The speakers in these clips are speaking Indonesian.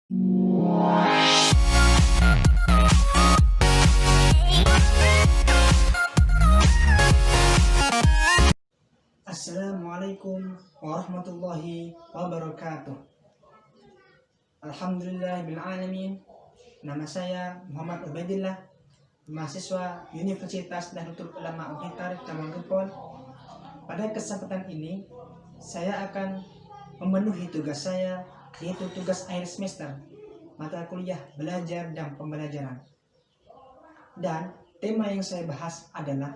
Assalamualaikum warahmatullahi wabarakatuh. Alhamdulillahirrahmanirrahim. Nama saya Muhammad Ubaidillah, mahasiswa Universitas Nahdlatul Ulama Unhar Cabang Gempol. Pada kesempatan ini, saya akan memenuhi tugas saya, yaitu tugas akhir semester, mata kuliah belajar dan pembelajaran. Dan tema yang saya bahas adalah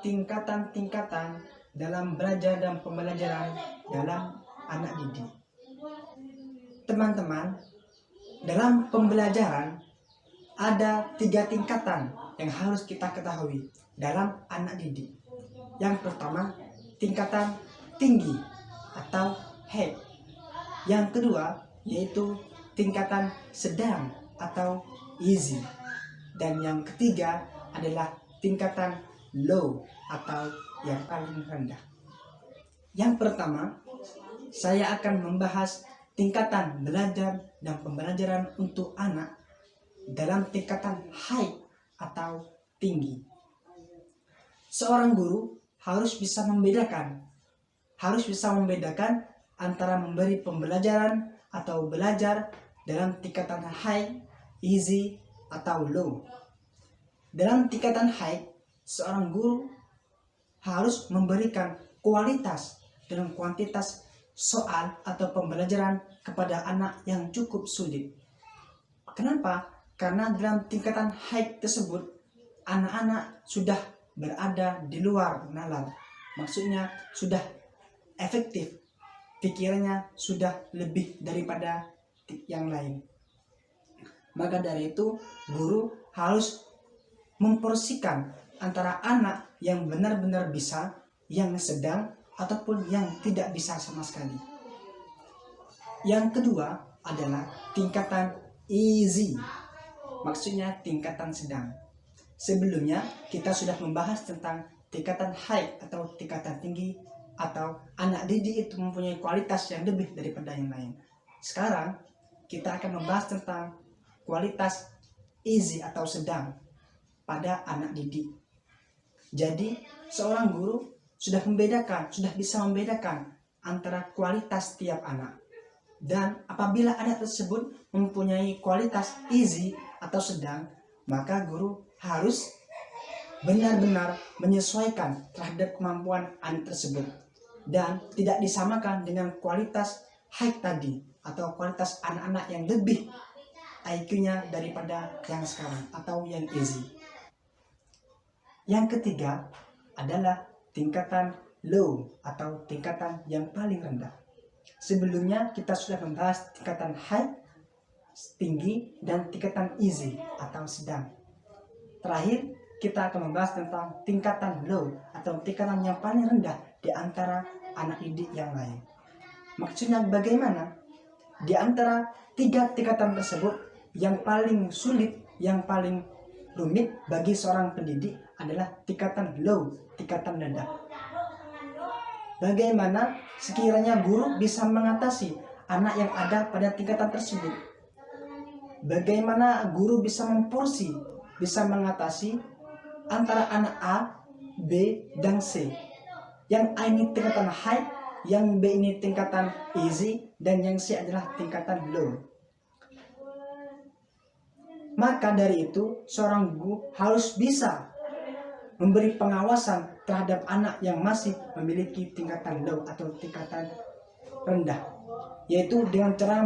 tingkatan-tingkatan dalam belajar dan pembelajaran dalam anak didik. Teman-teman, dalam pembelajaran ada 3 tingkatan yang harus kita ketahui dalam anak didik. Yang pertama, tingkatan tinggi atau head. Yang kedua, yaitu tingkatan sedang atau easy. Dan yang ketiga adalah tingkatan low atau yang paling rendah. Yang pertama, saya akan membahas tingkatan belajar dan pembelajaran untuk anak dalam tingkatan high atau tinggi. Seorang guru harus bisa membedakan antara memberi pembelajaran atau belajar dalam tingkatan high, easy, atau low. Dalam tingkatan high, seorang guru harus memberikan kualitas dan kuantitas soal atau pembelajaran kepada anak yang cukup sulit. Kenapa? Karena dalam tingkatan high tersebut, anak-anak sudah berada di luar nalar. Maksudnya sudah efektif, pikirannya sudah lebih daripada yang lain. Maka dari itu, guru harus memporsikan antara anak yang benar-benar bisa, yang sedang, ataupun yang tidak bisa sama sekali. Yang kedua adalah tingkatan easy, maksudnya tingkatan sedang. Sebelumnya kita sudah membahas tentang tingkatan high atau tingkatan tinggi, atau anak didik itu mempunyai kualitas yang lebih daripada yang lain. Sekarang kita akan membahas tentang kualitas easy atau sedang pada anak didik. Jadi, seorang guru sudah bisa membedakan antara kualitas tiap anak. Dan apabila anak tersebut mempunyai kualitas easy atau sedang, maka guru harus benar-benar menyesuaikan terhadap kemampuan anak tersebut. Dan tidak disamakan dengan kualitas high tadi, atau kualitas anak-anak yang lebih IQ-nya daripada yang sekarang, atau yang easy. Yang ketiga adalah tingkatan low atau tingkatan yang paling rendah. Sebelumnya kita sudah membahas tingkatan high, tinggi, dan tingkatan easy atau sedang. Terakhir kita akan membahas tentang tingkatan low atau tingkatan yang paling rendah di antara anak didik yang lain. Maksudnya bagaimana? Di antara 3 tingkatan tersebut, yang paling sulit, yang paling rumit bagi seorang pendidik adalah tingkatan low, tingkatan rendah. Bagaimana sekiranya guru bisa mengatasi anak yang ada pada tingkatan tersebut? Bagaimana guru bisa mengatasi antara anak A, B, dan C? Yang A ini tingkatan high, yang B ini tingkatan easy, dan yang C adalah tingkatan low. Maka dari itu, seorang guru harus bisa memberi pengawasan terhadap anak yang masih memiliki tingkatan low atau tingkatan rendah, yaitu dengan cara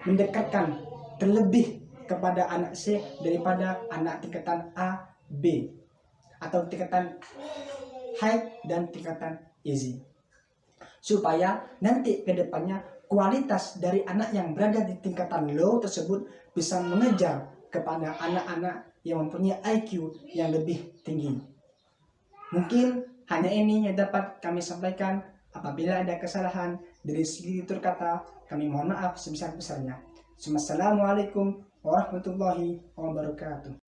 mendekatkan terlebih kepada anak C daripada anak tingkatan A, B, atau tingkatan high dan tingkatan easy, supaya nanti ke depannya kualitas dari anak yang berada di tingkatan low tersebut bisa mengejar kepada anak-anak yang mempunyai IQ yang lebih tinggi. Mungkin hanya ini yang dapat kami sampaikan. Apabila ada kesalahan dari segi tutur kata, kami mohon maaf sebesar-besarnya. Wassalamualaikum warahmatullahi wabarakatuh.